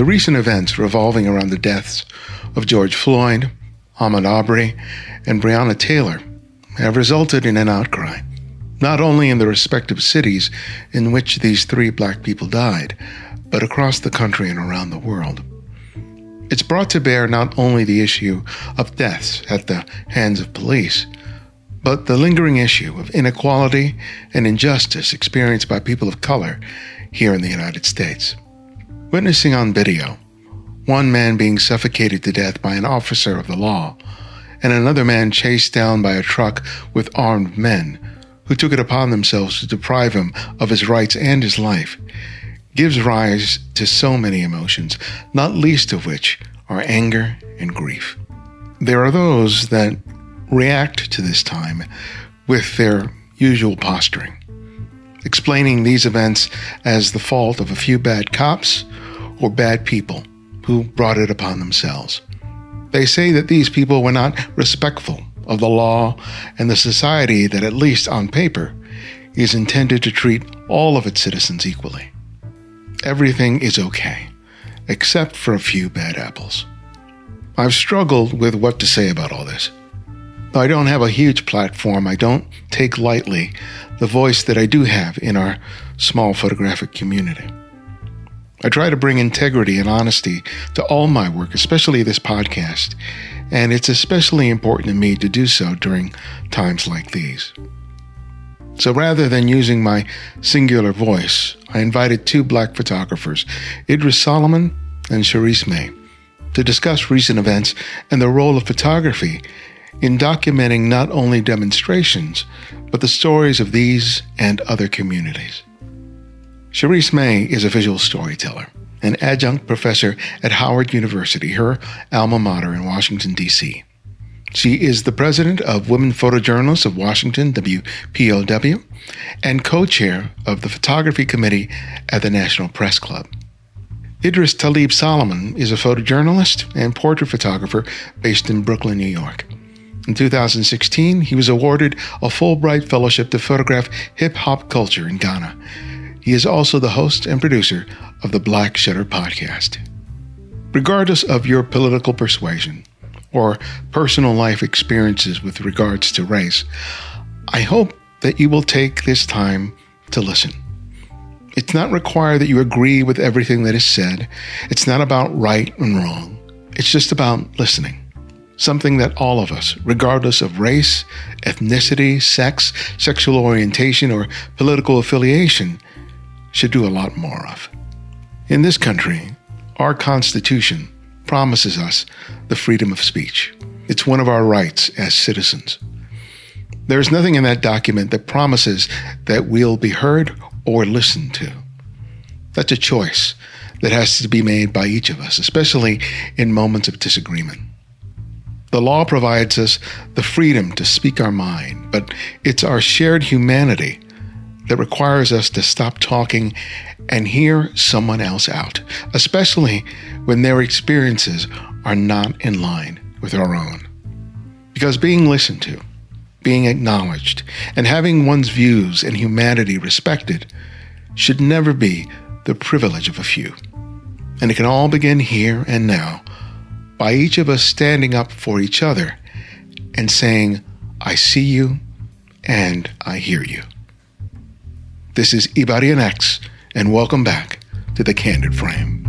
The recent events revolving around the deaths of George Floyd, Ahmaud Arbery, and Breonna Taylor have resulted in an outcry, not only in the respective cities in which these three Black people died, but across the country and around the world. It's brought to bear not only the issue of deaths at the hands of police, but the lingering issue of inequality and injustice experienced by people of color here in the United States. Witnessing on video, one man being suffocated to death by an officer of the law, and another man chased down by a truck with armed men who took it upon themselves to deprive him of his rights and his life, gives rise to so many emotions, not least of which are anger and grief. There are those that react to this time with their usual posturing, explaining these events as the fault of a few bad cops or bad people who brought it upon themselves. They say that these people were not respectful of the law and the society that, at least on paper, is intended to treat all of its citizens equally. Everything is okay, except for a few bad apples. I've struggled with what to say about all this. Though I don't have a huge platform, I don't take lightly the voice that I do have in our small photographic community. I try to bring integrity and honesty to all my work, especially this podcast, and it's especially important to me to do so during times like these. So rather than using my singular voice, I invited two Black photographers, Idris Solomon and Cheriss May, to discuss recent events and the role of photography in documenting not only demonstrations, but the stories of these and other communities. Cheriss May is a visual storyteller, an adjunct professor at Howard University, her alma mater in Washington, D.C. She is the president of Women Photojournalists of Washington, WPOW, and co-chair of the Photography Committee at the National Press Club. Idris Talib Solomon is a photojournalist and portrait photographer based in Brooklyn, New York. In 2016, he was awarded a Fulbright Fellowship to photograph hip-hop culture in Ghana. He is also the host and producer of the Black Shutter podcast. Regardless of your political persuasion or personal life experiences with regards to race, I hope that you will take this time to listen. It's not required that you agree with everything that is said. It's not about right and wrong. It's just about listening. Something that all of us, regardless of race, ethnicity, sex, sexual orientation, or political affiliation, should do a lot more of. In this country, our Constitution promises us the freedom of speech. It's one of our rights as citizens. There's nothing in that document that promises that we'll be heard or listened to. That's a choice that has to be made by each of us, especially in moments of disagreement. The law provides us the freedom to speak our mind, but it's our shared humanity that requires us to stop talking and hear someone else out, especially when their experiences are not in line with our own. Because being listened to, being acknowledged, and having one's views and humanity respected should never be the privilege of a few. And it can all begin here and now by each of us standing up for each other and saying, I see you and I hear you. This is Ibarian X, and welcome back to the Candid Frame.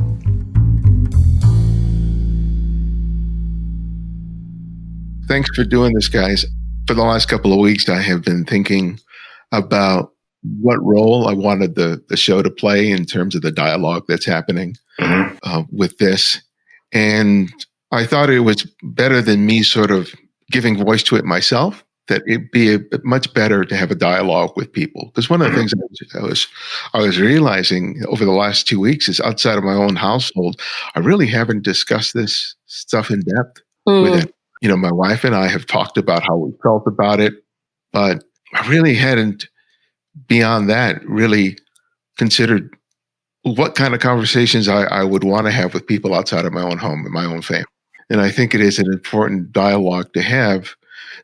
Thanks for doing this, guys. For the last couple of weeks, I have been thinking about what role I wanted the show to play in terms of the dialogue that's happening with this. And I thought it was better than me sort of giving voice to it myself, that it'd be much better to have a dialogue with people. Because one of the things I was realizing over the last 2 weeks is outside of my own household, I really haven't discussed this stuff in depth with it. You know, my wife and I have talked about how we felt about it, but I really hadn't, beyond that, really considered what kind of conversations I would want to have with people outside of my own home and my own family. And I think it is an important dialogue to have,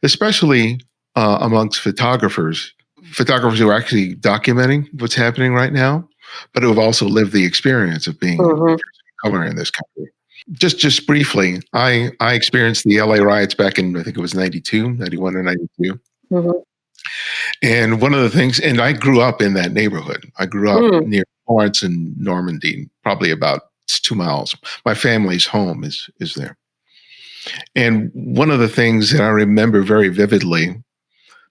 especially amongst photographers who are actually documenting what's happening right now, but who have also lived the experience of being color in this country. Just briefly, I experienced the LA riots back in, I think it was 91 or 92. Mm-hmm. And one of the things, and I grew up in that neighborhood. I grew up near Florence and Normandy, probably about 2 miles. My family's home is there. And one of the things that I remember very vividly,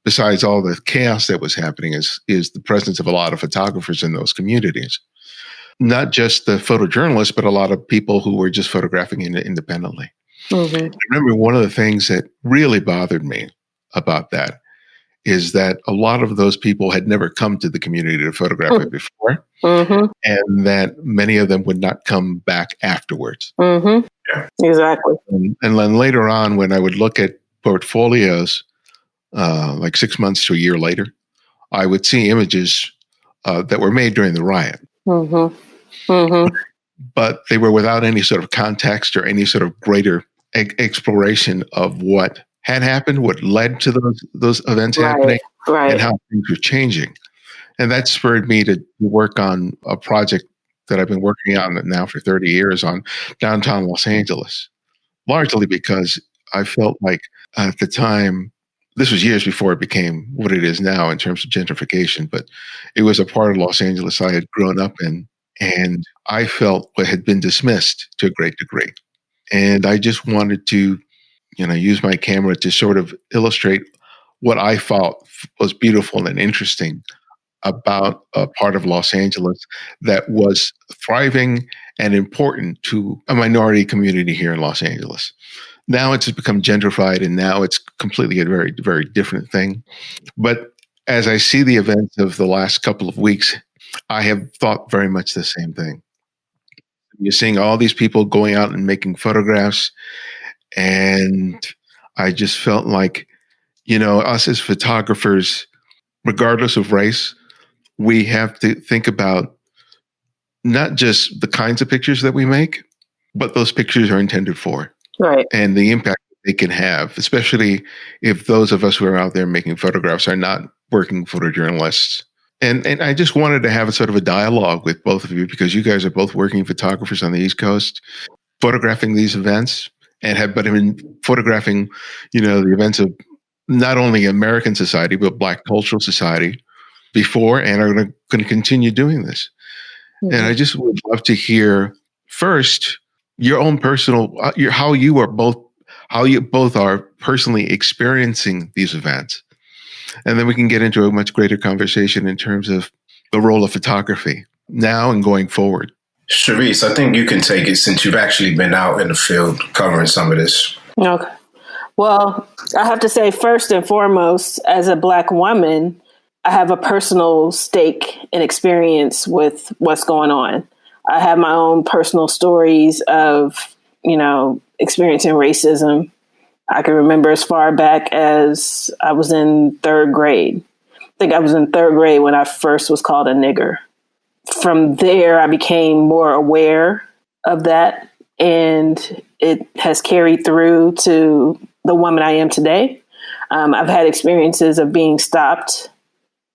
besides all the chaos that was happening, is the presence of a lot of photographers in those communities. Not just the photojournalists, but a lot of people who were just photographing independently. Mm-hmm. I remember one of the things that really bothered me about that is that a lot of those people had never come to the community to photograph it before, and that many of them would not come back afterwards. Mm-hmm. Yeah. Exactly. And then later on, when I would look at portfolios, like 6 months to a year later, I would see images that were made during the riot. Mm-hmm. Mm-hmm. But they were without any sort of context or any sort of greater exploration of what had happened, what led to those events happening, and how things were changing. And that spurred me to work on a project that I've been working on now for 30 years on downtown Los Angeles, largely because I felt like at the time, this was years before it became what it is now in terms of gentrification, but it was a part of Los Angeles I had grown up in, and I felt what had been dismissed to a great degree. And I just wanted to, use my camera to sort of illustrate what I thought was beautiful and interesting about a part of Los Angeles that was thriving and important to a minority community here in Los Angeles. Now it's become gentrified, and now it's completely a very, very different thing. But as I see the events of the last couple of weeks, I have thought very much the same thing. You're seeing all these people going out and making photographs, and I just felt like, us as photographers, regardless of race, we have to think about not just the kinds of pictures that we make, but those pictures are intended for. Right. And the impact they can have, especially if those of us who are out there making photographs are not working photojournalists. And I just wanted to have a sort of a dialogue with both of you, because you guys are both working photographers on the East Coast, photographing these events, and have been photographing, the events of not only American society, but Black cultural society before, and are going to continue doing this. Mm-hmm. And I just would love to hear first your own personal, how you both are personally experiencing these events. And then we can get into a much greater conversation in terms of the role of photography now and going forward. Cheriss, I think you can take it since you've actually been out in the field covering some of this. Okay. Well, I have to say, first and foremost, as a Black woman, I have a personal stake and experience with what's going on. I have my own personal stories of, experiencing racism. I can remember as far back as I was in third grade. I think I was in third grade when I first was called a nigger. From there, I became more aware of that, and it has carried through to the woman I am today. I've had experiences of being stopped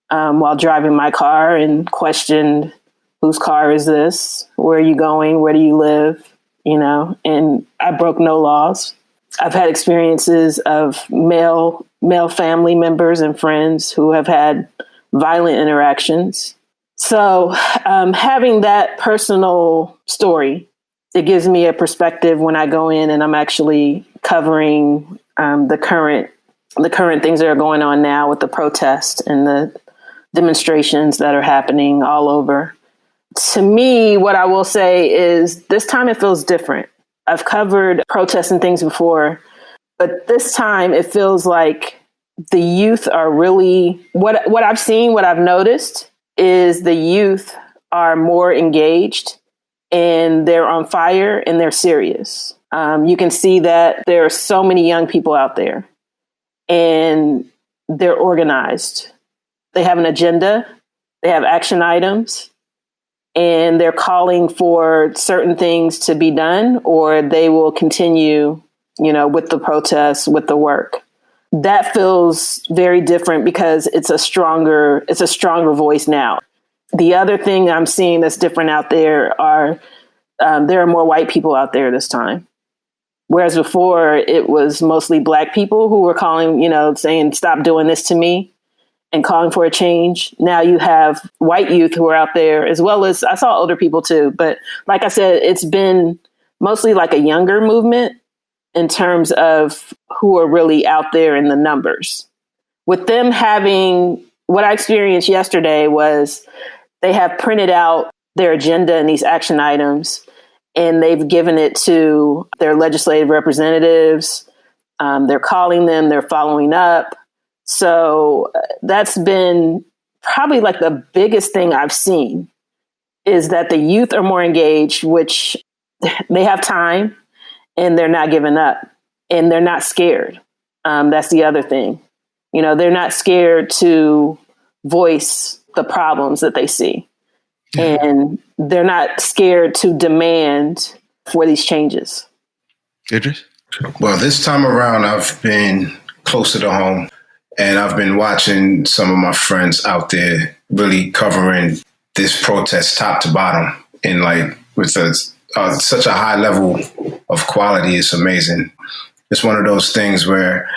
while driving my car and questioned, whose car is this? Where are you going? Where do you live? And I broke no laws. I've had experiences of male family members and friends who have had violent interactions. So having that personal story, it gives me a perspective when I go in and I'm actually covering the current things that are going on now with the protests and the demonstrations that are happening all over. To me, what I will say is this time it feels different. I've covered protests and things before, but this time it feels like the youth are really, what I've seen, what I've noticed is the youth are more engaged and they're on fire and they're serious. You can see that there are so many young people out there and they're organized. They have an agenda, they have action items, and they're calling for certain things to be done, or they will continue, with the protests, with the work. That feels very different because it's a stronger voice now. The other thing I'm seeing that's different out there are there are more white people out there this time. Whereas before, it was mostly Black people who were calling, saying, stop doing this to me and calling for a change. Now you have white youth who are out there, as well as I saw older people too. But like I said, it's been mostly like a younger movement in terms of who are really out there in the numbers. With them having, what I experienced yesterday was they have printed out their agenda and these action items, and they've given it to their legislative representatives. They're calling them, they're following up. So that's been probably like the biggest thing I've seen, is that the youth are more engaged, which they have time and they're not giving up and they're not scared. That's the other thing. They're not scared to voice the problems that they see. And they're not scared to demand for these changes. Idris? Well, this time around, I've been closer to home, and I've been watching some of my friends out there really covering this protest top to bottom, and with such a high level of quality. It's amazing. It's one of those things where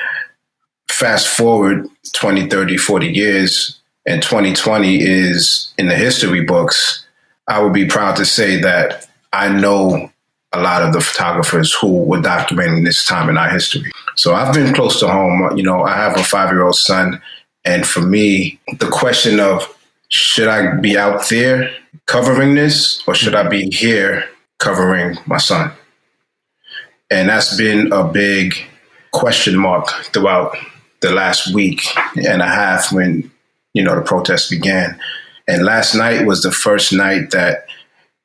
fast forward 20, 30, 40 years, and 2020 is in the history books. I would be proud to say that I know a lot of the photographers who were documenting this time in our history. So I've been close to home. I have a 5-year-old son. And for me, the question of, should I be out there covering this, or should I be here covering my son? And that's been a big question mark throughout the last week and a half when the protest began. And last night was the first night that,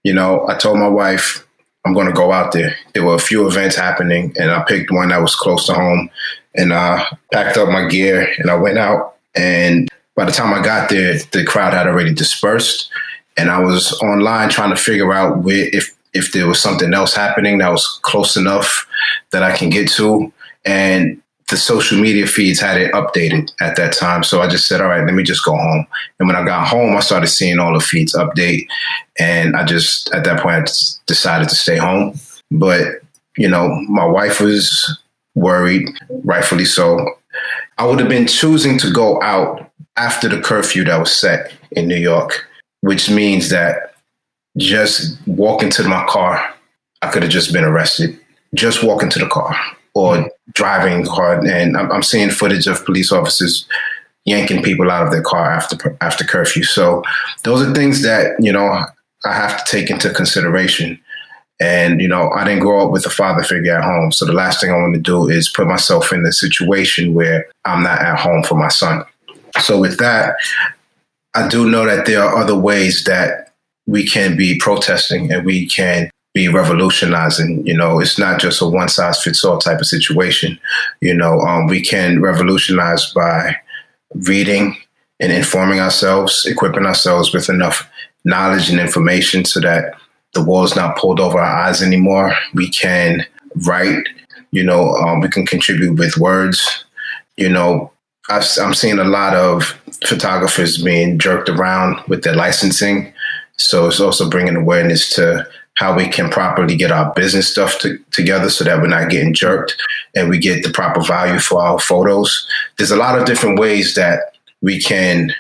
I told my wife, I'm going to go out there. There were a few events happening, and I picked one that was close to home, and I packed up my gear and I went out. And by the time I got there, the crowd had already dispersed, and I was online trying to figure out if there was something else happening that was close enough that I can get to. And the social media feeds had it updated at that time. So I just said, all right, let me just go home. And when I got home, I started seeing all the feeds update. And at that point, I just decided to stay home. But, my wife was worried, rightfully so. I would have been choosing to go out after the curfew that was set in New York, which means that just walking to my car, I could have just been arrested. Just walking to the car or driving hard. And I'm seeing footage of police officers yanking people out of their car after curfew. So those are things that, I have to take into consideration. And, I didn't grow up with a father figure at home. So the last thing I want to do is put myself in a situation where I'm not at home for my son. So with that, I do know that there are other ways that we can be protesting and we can be revolutionizing. It's not just a one size fits all type of situation. We can revolutionize by reading and informing ourselves, equipping ourselves with enough knowledge and information so that the wall is not pulled over our eyes anymore. We can write, we can contribute with words. I'm seeing a lot of photographers being jerked around with their licensing. So it's also bringing awareness to how we can properly get our business stuff together so that we're not getting jerked and we get the proper value for our photos. There's a lot of different ways that we can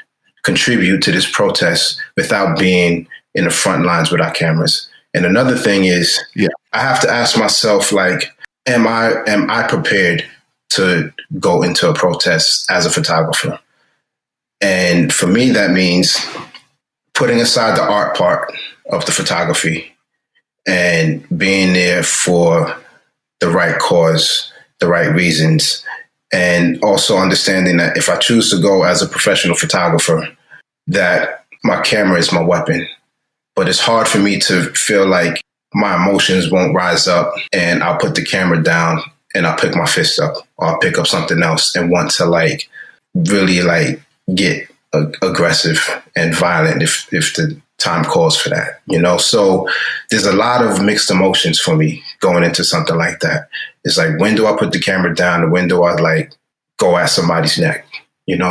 contribute to this protest without being in the front lines with our cameras. And another thing is, I have to ask myself, am I prepared to go into a protest as a photographer? And for me, that means putting aside the art part of the photography and being there for the right cause, the right reasons, and also understanding that if I choose to go as a professional photographer, that my camera is my weapon. But it's hard for me to feel like my emotions won't rise up and I'll put the camera down and I'll pick my fist up or I'll pick up something else and want to really get aggressive and violent if the time calls for that, So there's a lot of mixed emotions for me going into something like that. It's when do I put the camera down and when do I go at somebody's neck, and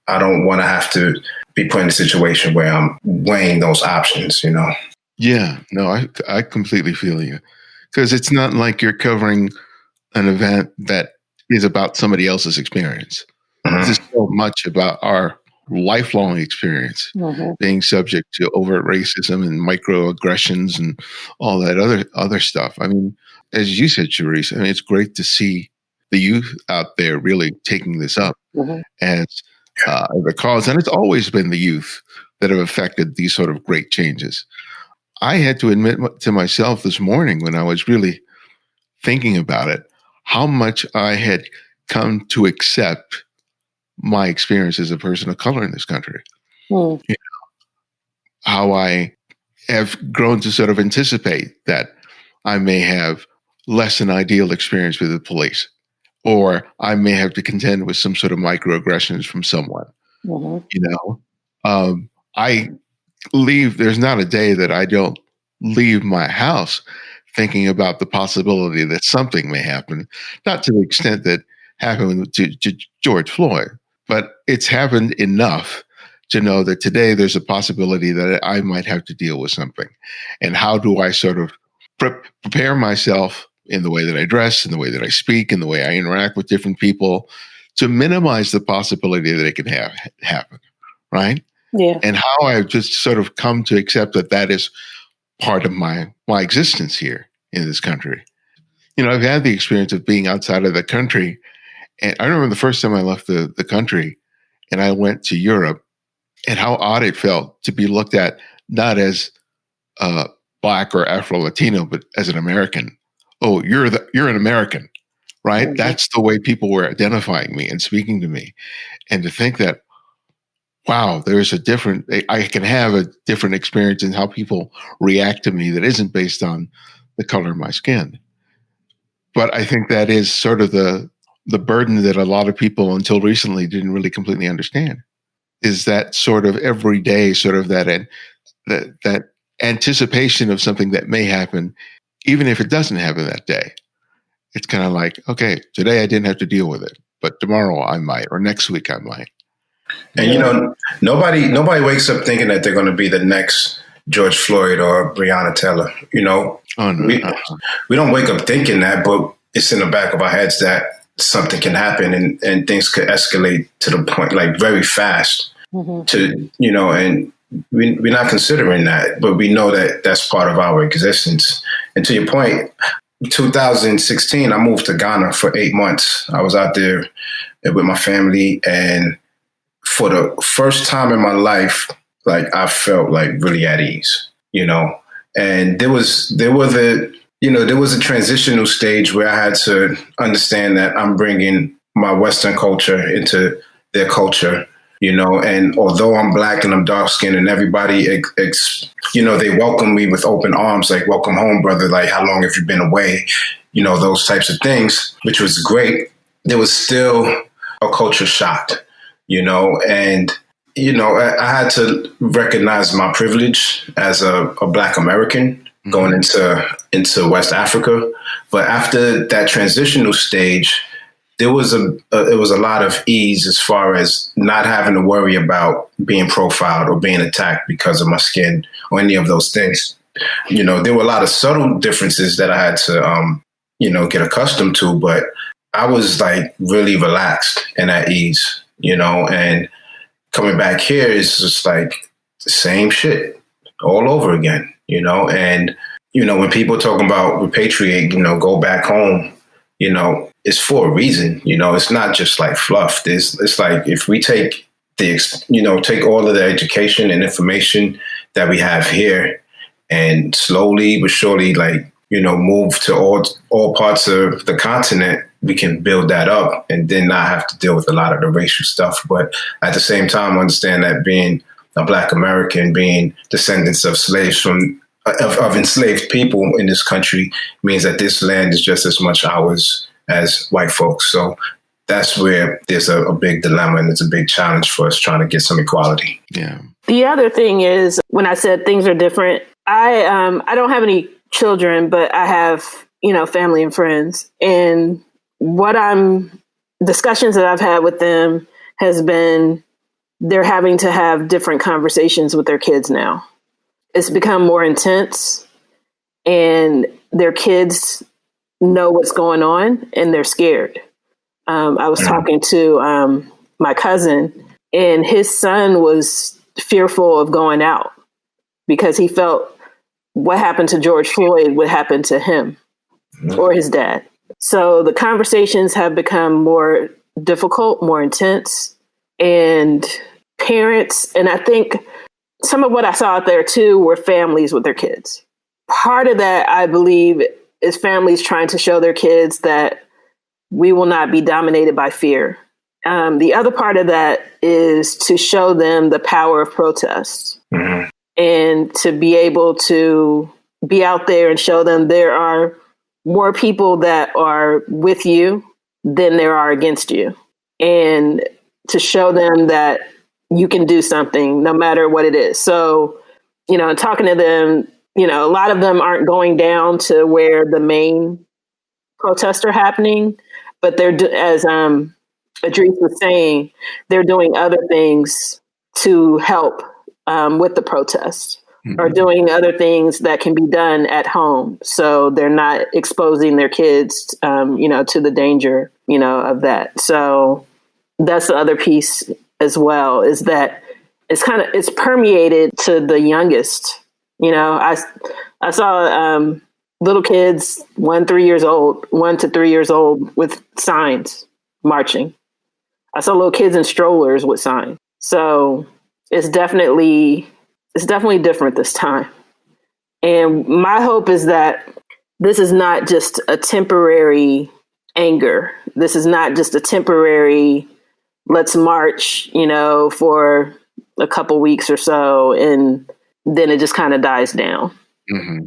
I don't want to have to be put in a situation where I'm weighing those options, Yeah, no, I completely feel you, because it's not like you're covering an event that is about somebody else's experience. This is Mhm. so much about our lifelong experience, Mhm. being subject to overt racism and microaggressions and all that other stuff. I mean, as you said, Cheriss, I mean, it's great to see the youth out there really taking this up Mhm. as the cause, and it's always been the youth that have affected these sort of great changes. I had to admit to myself this morning when I was really thinking about it, how much I had come to accept my experience as a person of color in this country. Mm. How I have grown to sort of anticipate that I may have less than ideal experience with the police, or I may have to contend with some sort of microaggressions from someone. Mhm. You know, I leave. There's not a day that I don't leave my house thinking about the possibility that something may happen, not to the extent that happened to George Floyd, but it's happened enough to know that today there's a possibility that I might have to deal with something. And how do I sort of prepare myself in the way that I dress, in the way that I speak, in the way I interact with different people to minimize the possibility that it can happen, right? Yeah. And how I've just sort of come to accept that that is part of my existence here in this country. You know, I've had the experience of being outside of the country. And I remember the first time I left the country and I went to Europe, and how odd it felt to be looked at not as Black or Afro Latino, but as an American. Oh, you're an American, right? Mhm. That's the way people were identifying me and speaking to me. And to think that, wow, there's I can have a different experience in how people react to me that isn't based on the color of my skin. But I think that is sort of the burden that a lot of people until recently didn't really completely understand, is that sort of everyday sort of that anticipation of something that may happen, even if it doesn't happen that day. It's kind of like, okay, today I didn't have to deal with it, but tomorrow I might, or next week I might. And Yeah. nobody wakes up thinking that they're going to be the next George Floyd or Breonna Taylor. Oh no, We we don't wake up thinking that, but it's in the back of our heads that something can happen and things could escalate to the point like very fast. Mhm. And we're not considering that, but we know that that's part of our existence. And to your point, 2016, I moved to Ghana for 8 months. I was out there with my family, and for the first time in my life, like I felt like really at ease, And there was a transitional stage where I had to understand that I'm bringing my Western culture into their culture, And although I'm Black and I'm dark skinned, and everybody, they welcome me with open arms, like "Welcome home, brother." Like, how long have you been away? Those types of things, which was great. There was still a culture shock, and I had to recognize my privilege as a Black American going into West Africa. But after that transitional stage, there was a lot of ease as far as not having to worry about being profiled or being attacked because of my skin or any of those things. There were a lot of subtle differences that I had to get accustomed to, but I was like really relaxed and at ease, and coming back here is just like the same shit all over again, and, when people talking about repatriate, go back home, it's for a reason, it's not just like fluff. It's like, if we take take all of the education and information that we have here and slowly but surely, like, move to all parts of the continent, we can build that up and then not have to deal with a lot of the racial stuff. But at the same time, understand that being a Black American, being descendants of slaves of enslaved people in this country, means that this land is just as much ours as white folks. So that's where there's a big dilemma, and it's a big challenge for us trying to get some equality. Yeah. The other thing is, when I said things are different, I don't have any children, but I have, family and friends. And discussions that I've had with them has been, they're having to have different conversations with their kids now. it's become more intense, and their kids know what's going on and they're scared. I was talking to my cousin, and his son was fearful of going out because he felt what happened to George Floyd would happen to him or his dad. So the conversations have become more difficult, more intense, and parents, and I think some of what I saw out there too were families with their kids. Part of that, I believe, is families trying to show their kids that we will not be dominated by fear. The other part of that is to show them the power of protest and to be able to be out there and show them there are more people that are with you than there are against you. And to show them that you can do something no matter what it is. So, talking to them, a lot of them aren't going down to where the main protests are happening, but they're, as Idris was saying, they're doing other things to help with the protest or doing other things that can be done at home. So they're not exposing their kids, to the danger, of that. So that's the other piece as well, is that it's permeated to the youngest. I saw little kids, 1 to 3 years old with signs marching. I saw little kids in strollers with signs. So it's definitely different this time. And my hope is that this is not just a temporary anger. This is not just a temporary, let's march, for a couple weeks or so, and then it just kind of dies down.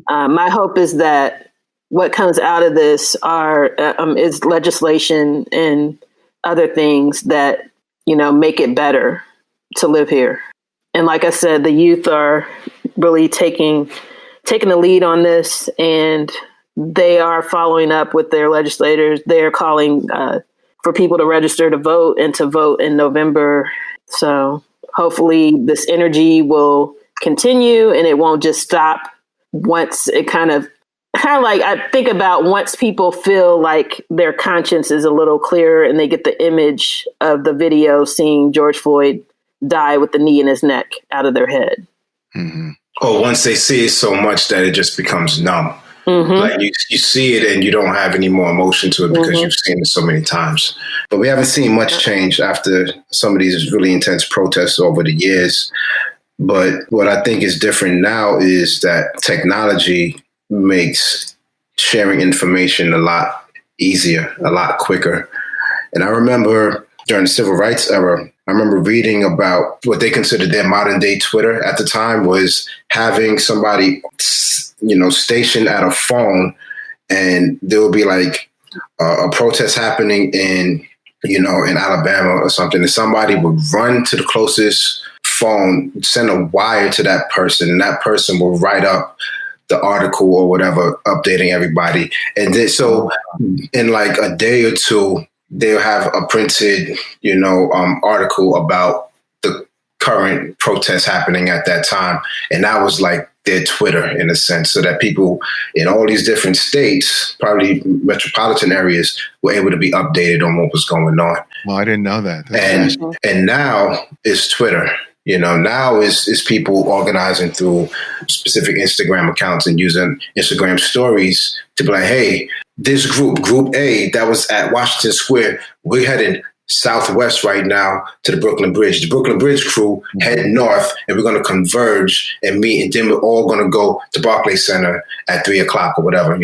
My hope is that what comes out of this is legislation and other things that, make it better to live here. And like I said, the youth are really taking the lead on this, and they are following up with their legislators. They're calling for people to register to vote and to vote in November. So hopefully this energy will continue and it won't just stop once it kind of like, I think about once people feel like their conscience is a little clearer and they get the image of the video seeing George Floyd die with the knee in his neck out of their head. Or once they see it so much that it just becomes numb. Like you see it and you don't have any more emotion to it because you've seen it so many times. But we haven't seen much change after some of these really intense protests over the years. But what I think is different now is that technology makes sharing information a lot easier, a lot quicker. And I remember during the civil rights era, I remember reading about what they considered their modern day Twitter at the time was having somebody, stationed at a phone, and there would be like a protest happening in Alabama or something, and somebody would run to the closest phone, send a wire to that person, and that person will write up the article or whatever, updating everybody. And then, so in like a day or two, they'll have a printed, article about the current protests happening at that time. And that was like their Twitter in a sense, so that people in all these different states, probably metropolitan areas, were able to be updated on what was going on. Well, I didn't know that. And now is Twitter. Now is people organizing through specific Instagram accounts and using Instagram stories to be like, hey, this group A that was at Washington Square, we're headed southwest right now to the Brooklyn Bridge. The Brooklyn Bridge crew head north, and we're going to converge and meet, and then we're all going to go to Barclays Center at 3:00 or whatever.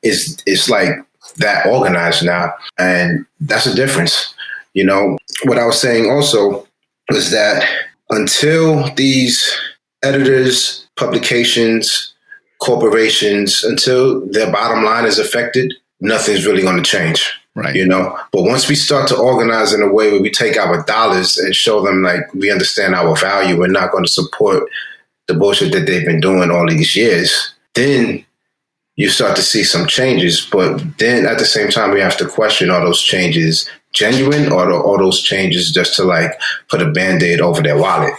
It's like that organized now, and that's a difference. What I was saying also was that until these editors, publications, corporations, until their bottom line is affected, nothing's really going to change. Right. But once we start to organize in a way where we take our dollars and show them like we understand our value, we're not going to support the bullshit that they've been doing all these years, then you start to see some changes. But then at the same time, we have to question, are those changes genuine, or are those changes just to like put a Band-Aid over their wallet,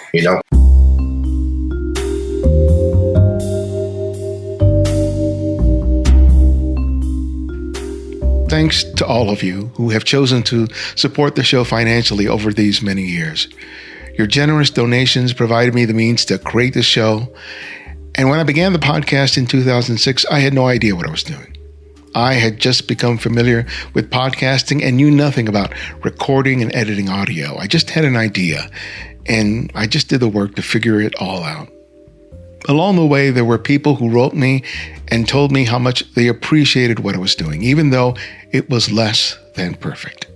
thanks to all of you who have chosen to support the show financially over these many years. Your generous donations provided me the means to create the show. And when I began the podcast in 2006, I had no idea what I was doing. I had just become familiar with podcasting and knew nothing about recording and editing audio. I just had an idea, and I just did the work to figure it all out. Along the way, there were people who wrote me and told me how much they appreciated what I was doing, even though it was less than perfect.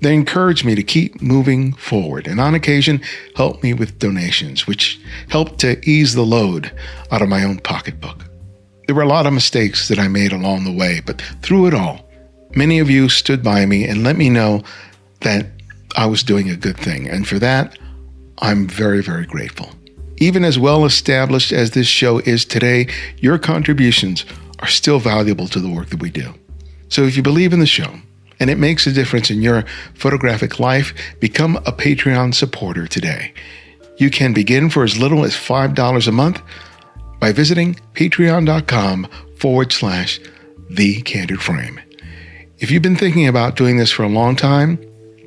They encouraged me to keep moving forward, and on occasion helped me with donations, which helped to ease the load out of my own pocketbook. There were a lot of mistakes that I made along the way, but through it all, many of you stood by me and let me know that I was doing a good thing. And for that, I'm very, very grateful. Even as well established as this show is today, your contributions are still valuable to the work that we do. So if you believe in the show and it makes a difference in your photographic life, become a Patreon supporter today. You can begin for as little as $5 a month by visiting patreon.com/The Candid Frame. If you've been thinking about doing this for a long time,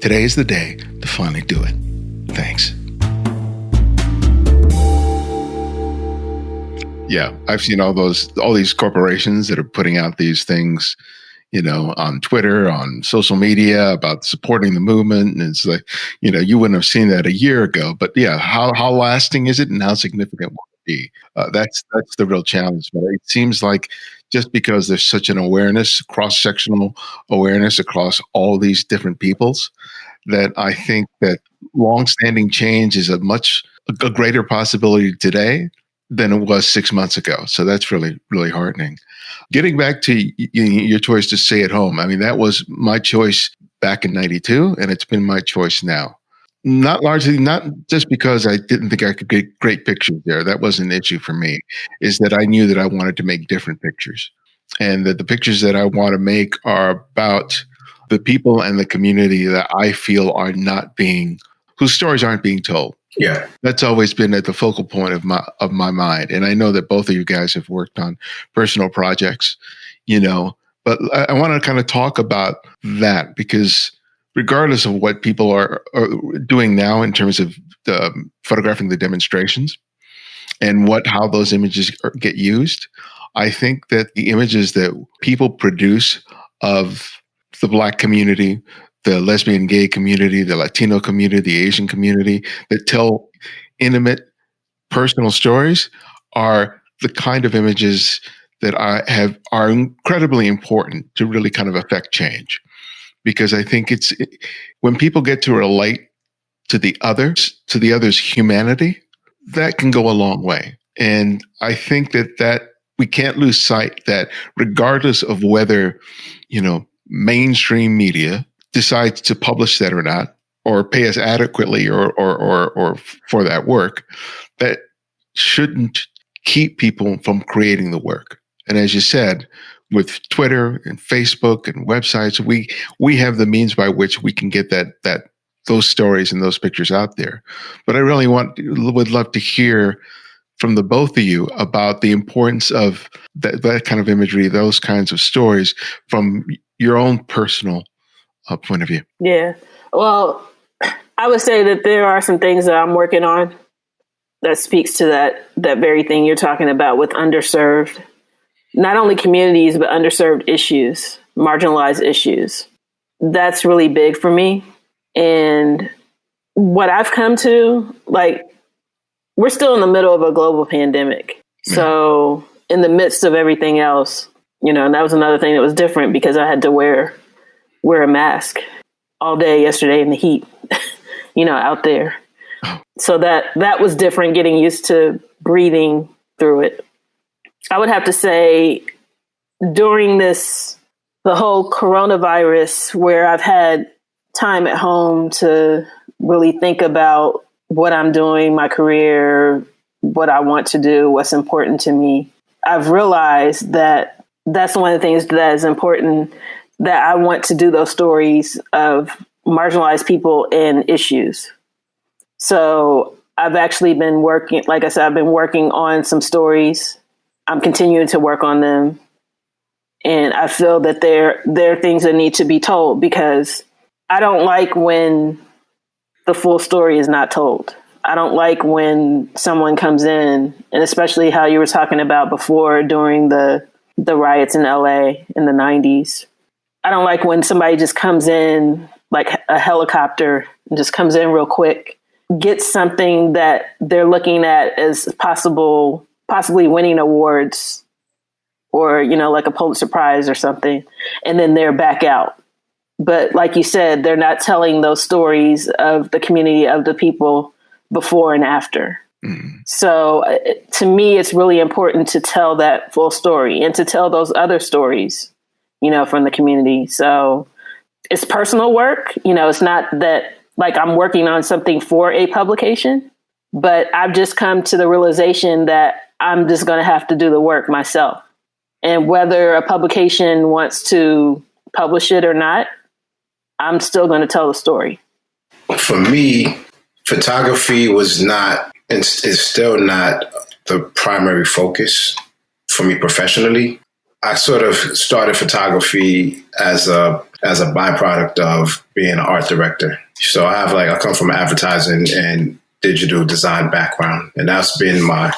today is the day to finally do it. Thanks. Yeah, I've seen all these corporations that are putting out these things, on Twitter, on social media about supporting the movement. And it's like, you wouldn't have seen that a year ago. But yeah, how lasting is it and how significant will it be? That's the real challenge. But it seems like just because there's such an awareness, cross-sectional awareness across all these different peoples, that I think that long-standing change is a greater possibility today than it was 6 months ago. So that's really, really heartening. Getting back to your choice to stay at home. I mean, that was my choice back in 92, and it's been my choice now. Not just because I didn't think I could get great pictures there. That wasn't an issue for me. Is that I knew that I wanted to make different pictures, and that the pictures that I want to make are about the people and the community that I feel whose stories aren't being told. Yeah, that's always been at the focal point of my mind. And I know that both of you guys have worked on personal projects, but I want to kind of talk about that, because regardless of what people are doing now in terms of photographing the demonstrations and how those images get used, I think that the images that people produce of the Black community, the lesbian gay community, the Latino community, the Asian community, that tell intimate, personal stories are the kind of images that are incredibly important to really kind of affect change. Because I think when people get to relate to the other's humanity, that can go a long way. And I think that we can't lose sight that regardless of whether, mainstream media decides to publish that or not, or pay us adequately or for that work, that shouldn't keep people from creating the work. And as you said, with Twitter and Facebook and websites, we have the means by which we can get those stories and those pictures out there. But I really would love to hear from the both of you about the importance of that kind of imagery, those kinds of stories from your own personal point of view. Yeah. Well, I would say that there are some things that I'm working on that speaks to that very thing you're talking about with underserved, not only communities, but underserved issues, marginalized issues. That's really big for me. And what I've come to, we're still in the middle of a global pandemic. Yeah. So in the midst of everything else, and that was another thing that was different because I had to wear a mask all day yesterday in the heat, out there. So that was different, getting used to breathing through it. I would have to say during the whole coronavirus, where I've had time at home to really think about what I'm doing, my career, what I want to do, what's important to me, I've realized that that's one of the things that is important, that I want to do those stories of marginalized people and issues. So I've actually been working, like I said, I've been working on some stories. I'm continuing to work on them. And I feel that there are things that need to be told, because I don't like when the full story is not told. I don't like when someone comes in, and especially how you were talking about before during the riots in LA in the 90s. I don't like when somebody just comes in like a helicopter and just comes in real quick, gets something that they're looking at as possibly winning awards, or, you know, like a Pulitzer Prize or something, and then they're back out. But like you said, they're not telling those stories of the community, of the people before and after. Mm-hmm. So to me, it's really important to tell that full story and to tell those other stories, you know, from the community. So it's personal work. You know, it's not that like I'm working on something for a publication, but I've just come to the realization that I'm just going to have to do the work myself. And whether a publication wants to publish it or not, I'm still going to tell the story. For me, photography was not, and is still not, the primary focus for me professionally. I sort of started photography as a byproduct of being an art director. So I come from an advertising and digital design background, and that's been my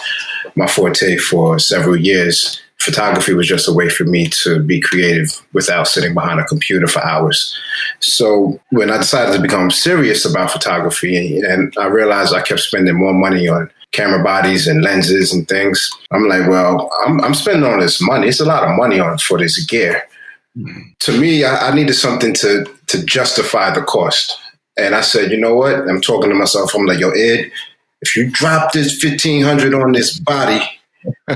forte for several years. Photography was just a way for me to be creative without sitting behind a computer for hours. So when I decided to become serious about photography, and I realized I kept spending more money on camera bodies and lenses and things, I'm like, well, I'm spending all this money. It's a lot of money for this gear. Mm-hmm. To me, I needed something to justify the cost. And I said, you know what? I'm talking to myself. I'm like, yo, Ed, if you drop this $1,500 on this body,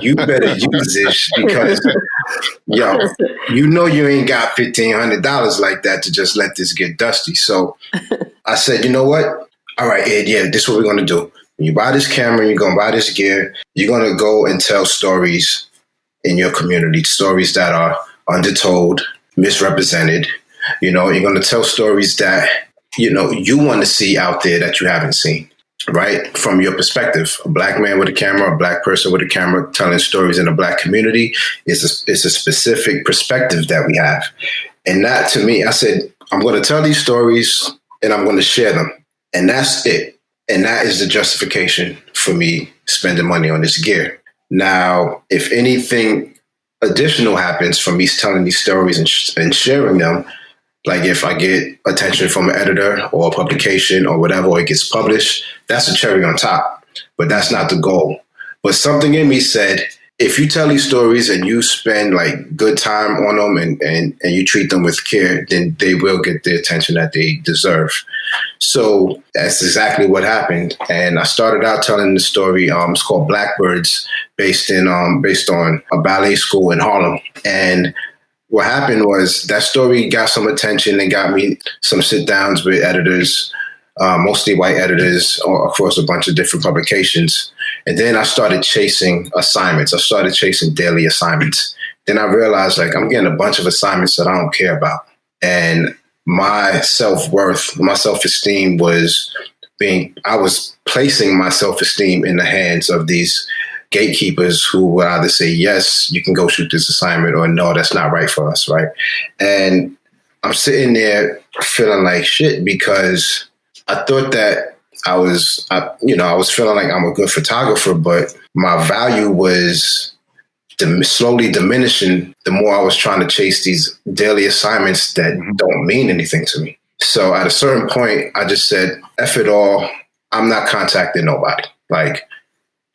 you better use this, because, yo, you know you ain't got $1,500 like that to just let this get dusty. So I said, you know what? All right, Ed, yeah, this is what we're going to do. When you buy this camera, you're going to buy this gear, you're going to go and tell stories in your community, stories that are undertold, misrepresented. You know, you're going to tell stories that, you know, you want to see out there that you haven't seen. Right? From your perspective, a Black man with a camera, a Black person with a camera telling stories in a Black community is a specific perspective that we have. And that, to me, I said, I'm going to tell these stories and I'm going to share them. And that's it. And that is the justification for me spending money on this gear. Now, if anything additional happens from me telling these stories and sharing them, like if I get attention from an editor or a publication or whatever, or it gets published, that's a cherry on top. But that's not the goal. But something in me said, if you tell these stories and you spend like good time on them and you treat them with care, then they will get the attention that they deserve. So that's exactly what happened. And I started out telling the story. It's called Blackbirds, based on a ballet school in Harlem. And what happened was that story got some attention and got me some sit downs with editors, mostly white editors across a bunch of different publications. And then I started chasing assignments. I started chasing daily assignments. Then I realized like I'm getting a bunch of assignments that I don't care about. And my self-worth, my self-esteem I was placing my self-esteem in the hands of these gatekeepers who would either say, yes, you can go shoot this assignment, or no, that's not right for us, right? And I'm sitting there feeling like shit, because I thought that I was feeling like I'm a good photographer, but my value was slowly diminishing the more I was trying to chase these daily assignments that don't mean anything to me. So at a certain point, I just said, F it all. I'm not contacting nobody. Like,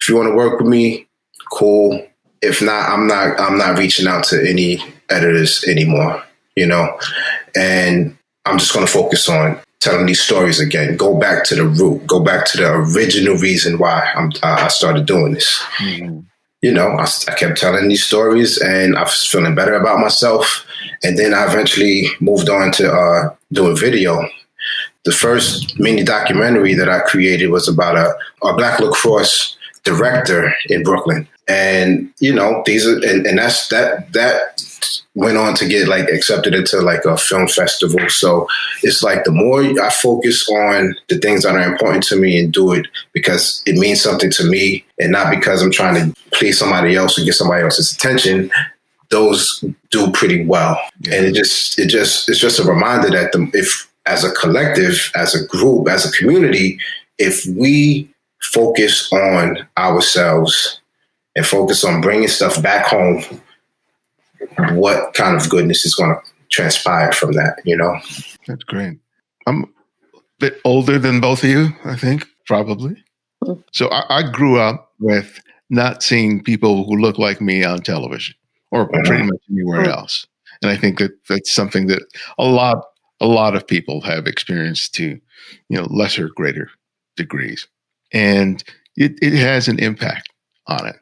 if you want to work with me, cool. If not, I'm not reaching out to any editors anymore, you know, and I'm just going to focus on telling these stories again. Go back to the root, go back to the original reason why I started doing this. Mm-hmm. You know, I kept telling these stories and I was feeling better about myself. And then I eventually moved on to doing video. The first mini documentary that I created was about a Black lacrosse director in Brooklyn. And, you know, that went on to get like accepted into like a film festival. So it's like the more I focus on the things that are important to me and do it because it means something to me and not because I'm trying to please somebody else or get somebody else's attention, those do pretty well. Yeah. And it's just a reminder that if as a collective, as a group, as a community, if we focus on ourselves and focus on bringing stuff back home, what kind of goodness is going to transpire from that, you know? That's great. I'm a bit older than both of you, I think, probably. So I grew up with not seeing people who look like me on television or pretty much anywhere else. And I think that that's something that a lot of people have experienced to, lesser, greater degrees. And it has an impact on it.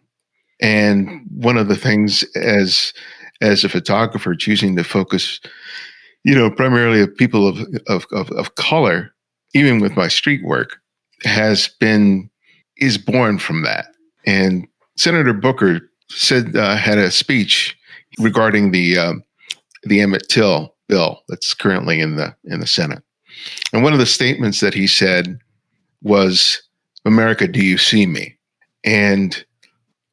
And one of the things as a photographer choosing to focus, primarily of people of color, even with my street work, is born from that. And Senator Booker said had a speech regarding the Emmett Till bill that's currently in the Senate. And one of the statements that he said was, "America, do you see me?" And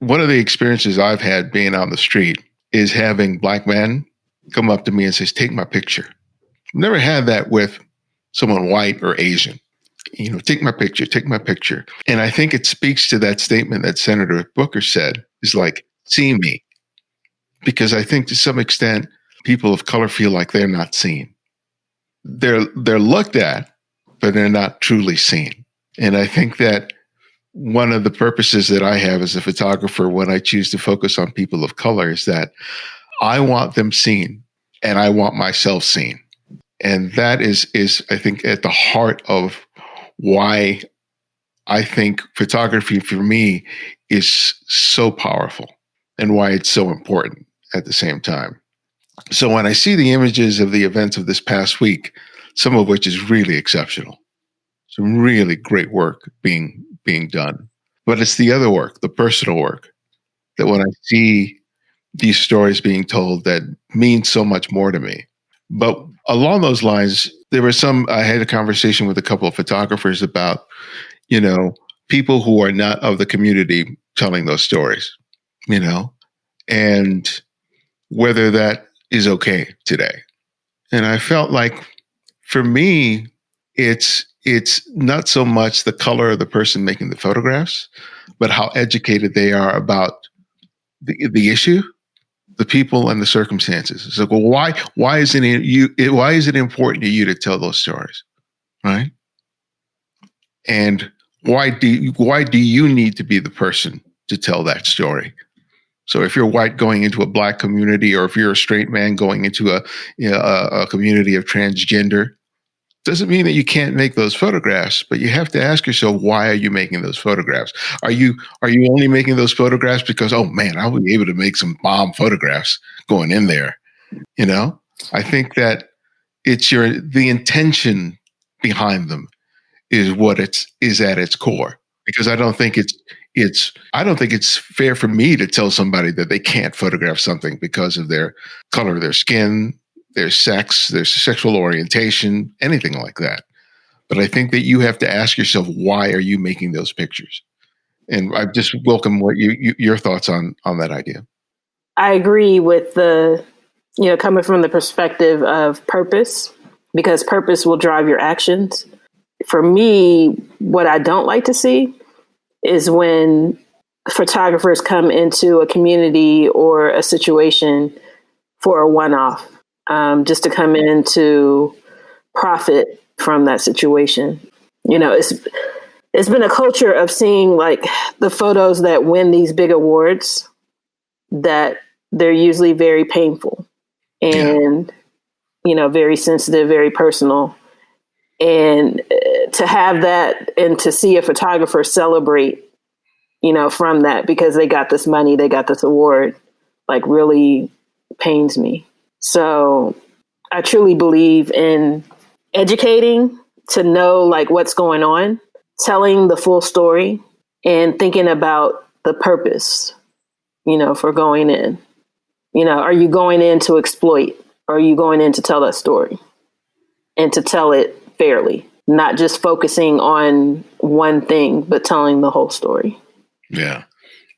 one of the experiences I've had being on the street is having Black men come up to me and says, "Take my picture." Never had that with someone white or Asian. Take my picture, take my picture. And I think it speaks to that statement that Senator Booker said, is like, see me. Because I think to some extent, people of color feel like they're not seen. They're looked at, but they're not truly seen. And I think that one of the purposes that I have as a photographer when I choose to focus on people of color is that I want them seen and I want myself seen. And that is I think at the heart of why I think photography for me is so powerful and why it's so important at the same time. So when I see the images of the events of this past week, some of which is really exceptional, some really great work being done, but it's the other work, the personal work, that when I see these stories being told that means so much more to me. But along those lines, I had a conversation with a couple of photographers about, people who are not of the community telling those stories, and whether that is okay today. And I felt like for me, it's not so much the color of the person making the photographs, but how educated they are about the issue, the people, and the circumstances. It's like, well, why is it important to you to tell those stories, right? And why do you need to be the person to tell that story? So if you're white going into a Black community, or if you're a straight man going into a community of transgender, doesn't mean that you can't make those photographs, but you have to ask yourself, why are you making those photographs? Are you only making those photographs because, oh man, I'll be able to make some bomb photographs going in there? I think that it's the intention behind them is what is at its core, because I don't think it's fair for me to tell somebody that they can't photograph something because of their color, their skin, their sex, their sexual orientation, anything like that. But I think that you have to ask yourself, why are you making those pictures? And I just welcome what your thoughts on that idea. I agree with coming from the perspective of purpose, because purpose will drive your actions. For me, what I don't like to see is when photographers come into a community or a situation for a one-off, just to come in to profit from that situation. It's been a culture of seeing like the photos that win these big awards, that they're usually very painful and, very sensitive, very personal. And to have that and to see a photographer celebrate, from that because they got this money, they got this award, like really pains me. So I truly believe in educating to know like what's going on, telling the full story, and thinking about the purpose, for going in. Are you going in to exploit? Or are you going in to tell that story and to tell it fairly, not just focusing on one thing, but telling the whole story? Yeah.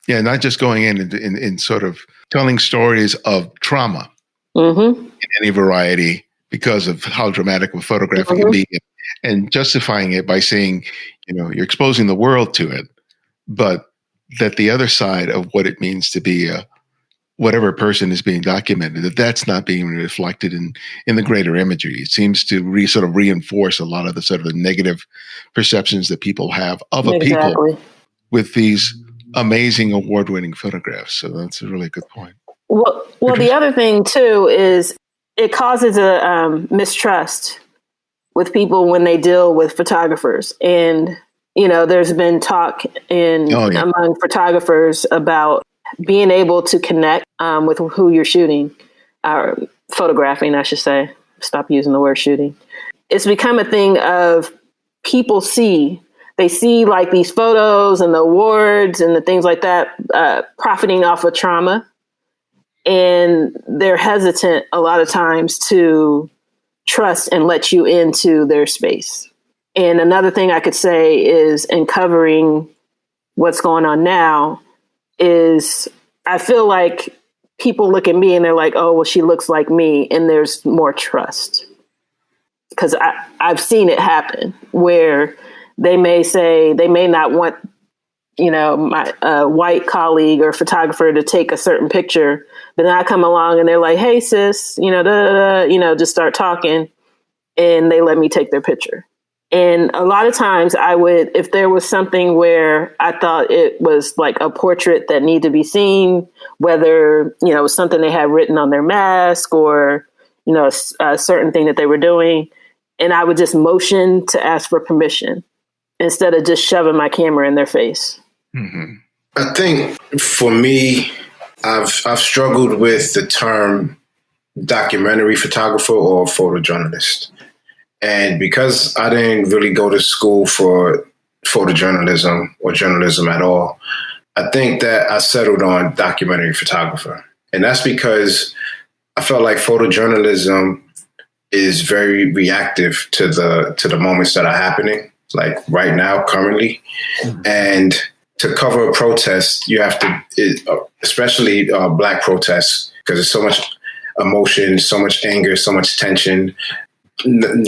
Yeah, not just going in sort of telling stories of trauma Mm-hmm. in any variety because of how dramatic a photograph can be, and justifying it by saying, you're exposing the world to it, but that the other side of what it means to be whatever person is being documented, that's not being reflected in the greater imagery. It seems to sort of reinforce a lot of the sort of the negative perceptions that people have of a people with these amazing award-winning photographs. So that's a really good point. Well, the other thing too is it causes a mistrust with people when they deal with photographers. And, there's been talk among photographers about being able to connect with who you're shooting, or photographing, I should say. Stop using the word shooting. It's become a thing of people they see like these photos and the awards and the things like that, profiting off of trauma. And they're hesitant a lot of times to trust and let you into their space. And another thing I could say is, in covering what's going on now, is I feel like people look at me and they're like, oh, well, she looks like me. And there's more trust. Because I've seen it happen where they may not want, my white colleague or photographer to take a certain picture. But then I come along and they're like, hey, sis, just start talking, and they let me take their picture. And a lot of times I would, if there was something where I thought it was like a portrait that needed to be seen, whether, it was something they had written on their mask or, a certain thing that they were doing, and I would just motion to ask for permission instead of just shoving my camera in their face. Mm-hmm. I think for me, I've struggled with the term documentary photographer or photojournalist. And because I didn't really go to school for photojournalism or journalism at all, I think that I settled on documentary photographer. And that's because I felt like photojournalism is very reactive to the moments that are happening, like right now, currently. Mm-hmm. And to cover a protest, you have to, especially Black protests, because there's so much emotion, so much anger, so much tension,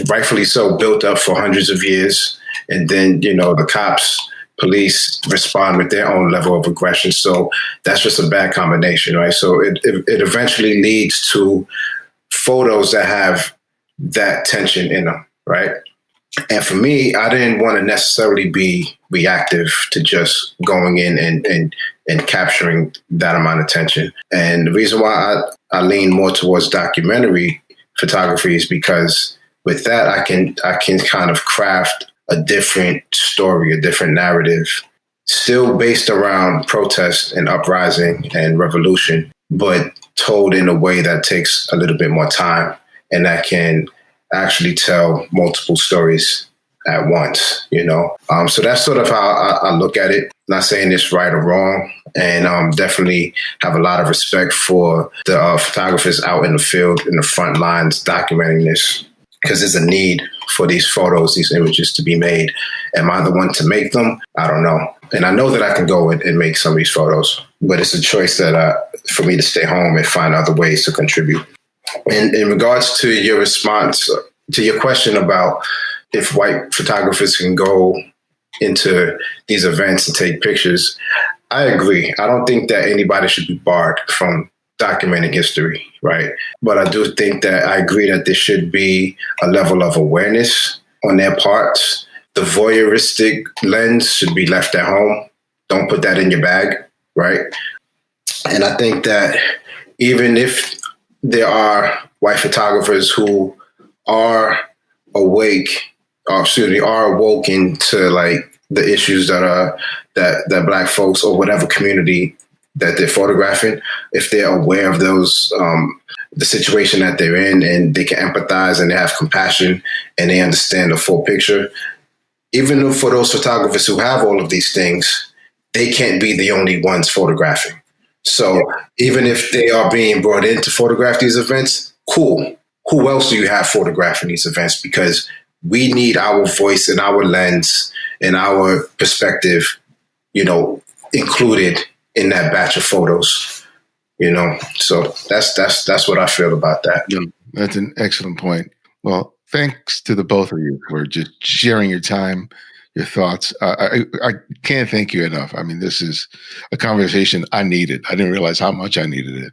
rightfully so, built up for hundreds of years. And then, the cops, police respond with their own level of aggression. So that's just a bad combination, right? So it eventually leads to photos that have that tension in them, right? And for me, I didn't want to necessarily be reactive to just going in and capturing that amount of tension. And the reason why I lean more towards documentary photography is because with that, I can kind of craft a different story, a different narrative, still based around protest and uprising and revolution, but told in a way that takes a little bit more time and that can actually tell multiple stories at once, So that's sort of how I look at it. Not saying it's right or wrong, and definitely have a lot of respect for the photographers out in the field, in the front lines, documenting this, because there's a need for these photos, these images to be made. Am I the one to make them? I don't know. And I know that I can go and make some of these photos, but it's a choice that for me to stay home and find other ways to contribute. And in regards to your response to your question about if white photographers can go into these events and take pictures, I agree. I don't think that anybody should be barred from documenting history, right? But I do think that I agree that there should be a level of awareness on their parts. The voyeuristic lens should be left at home. Don't put that in your bag, right? And I think that even if there are white photographers who are awoken to like the issues that Black folks or whatever community that they're photographing, if they're aware of those, the situation that they're in, and they can empathize and they have compassion and they understand the full picture, even for those photographers who have all of these things, they can't be the only ones photographing. So even if they are being brought in to photograph these events, cool. Who else do you have photographing these events? Because we need our voice and our lens and our perspective, included in that batch of photos, you know. So that's what I feel about that. Yeah, that's an excellent point. Well, thanks to the both of you for just sharing your time, your thoughts. I can't thank you enough. I mean, this is a conversation I needed. I didn't realize how much I needed it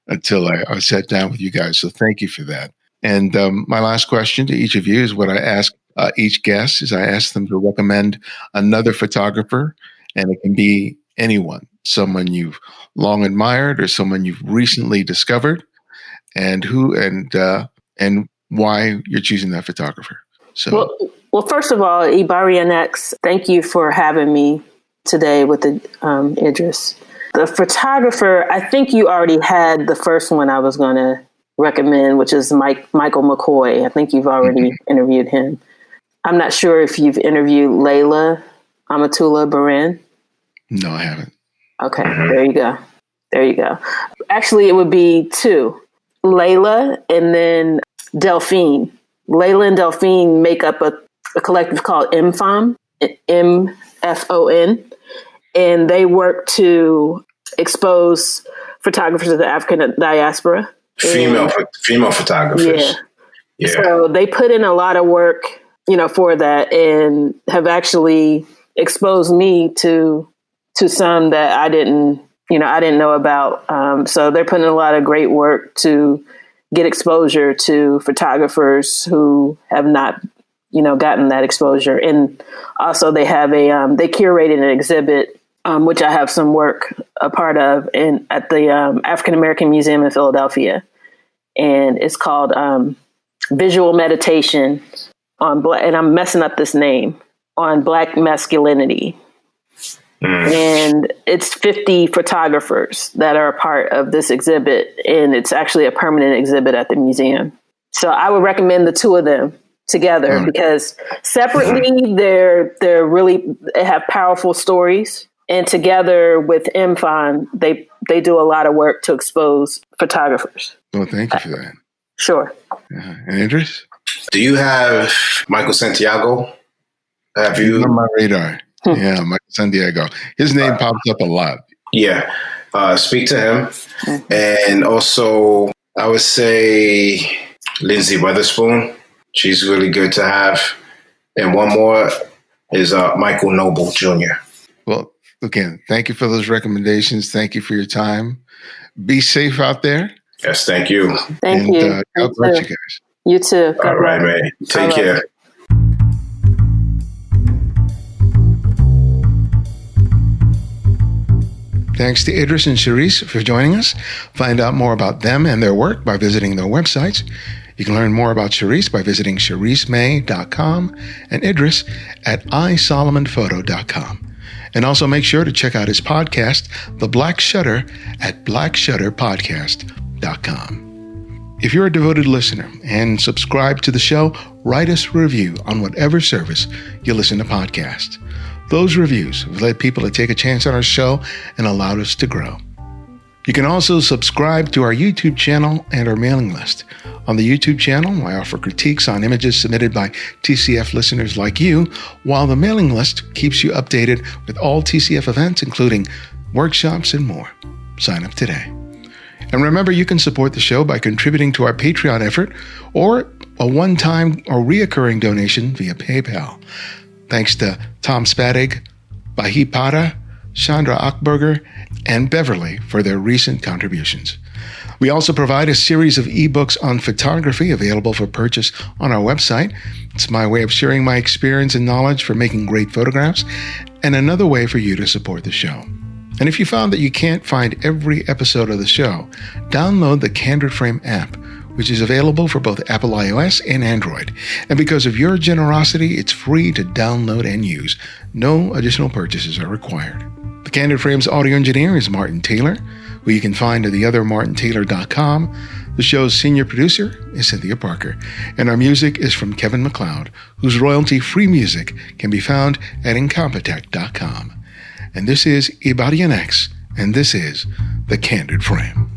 until I sat down with you guys. So thank you for that. And my last question to each of you is what I ask each guest is I ask them to recommend another photographer, and it can be anyone, someone you've long admired or someone you've recently discovered, and why you're choosing that photographer. So, well, first of all, Barrayn X, thank you for having me today with the Idris. The photographer, I think you already had the first one I was going to recommend, which is Michael McCoy. I think you've already interviewed him. I'm not sure if you've interviewed Laylah, Amatullah, Barrayn. No, I haven't. Okay, there you go. Actually, it would be two, Laylah and then Delphine. Laylah and Delphine make up a collective called MFON, MFON, and they work to expose photographers of the African diaspora. Female photographers. Yeah. So they put in a lot of work, for that, and have actually exposed me to some that I didn't know about. So they're putting in a lot of great work to get exposure to photographers who have not, gotten that exposure. And also they have they curated an exhibit, which I have some work a part of at the African American Museum in Philadelphia. And it's called Visual Meditation on Black, and I'm messing up this name, on Black masculinity. And it's 50 photographers that are a part of this exhibit, and it's actually a permanent exhibit at the museum. So I would recommend the two of them together because separately they have powerful stories, and together with MFON they do a lot of work to expose photographers. Well, thank you for that. Sure. And Idris? Do you have Michael Santiago? Have you on my radar? Yeah, Michael Santiago. His name pops up a lot. Yeah. Speak to him. And also, I would say Lindsay Weatherspoon. She's really good to have. And one more is Michael Noble Jr. Well, again, thank you for those recommendations. Thank you for your time. Be safe out there. Yes, thank you. Thank you. God bless you guys. You too. God All right, man. Take care. Thanks to Idris and Cheriss for joining us. Find out more about them and their work by visiting their websites. You can learn more about Cheriss by visiting cherissmay.com and Idris at isolomonphoto.com. And also make sure to check out his podcast, The Black Shutter, at blackshutterpodcast.com. If you're a devoted listener and subscribe to the show, write us a review on whatever service you listen to podcasts. Those reviews have led people to take a chance on our show and allowed us to grow. You can also subscribe to our YouTube channel and our mailing list. On the YouTube channel, I offer critiques on images submitted by TCF listeners like you, while the mailing list keeps you updated with all TCF events, including workshops and more. Sign up today. And remember, you can support the show by contributing to our Patreon effort or a one-time or reoccurring donation via PayPal. Thanks to Tom Spadig, Bahi Pata, Chandra Ackberger, and Beverly for their recent contributions. We also provide a series of ebooks on photography available for purchase on our website. It's my way of sharing my experience and knowledge for making great photographs, and another way for you to support the show. And if you found that you can't find every episode of the show, download the Candid Frame app, which is available for both Apple iOS and Android. And because of your generosity, it's free to download and use. No additional purchases are required. The Candid Frame's audio engineer is Martin Taylor, who you can find at theothermartintaylor.com. The show's senior producer is Cynthia Parker, and our music is from Kevin MacLeod, whose royalty-free music can be found at incompetech.com. And this is Barrayn X, and this is The Candid Frame.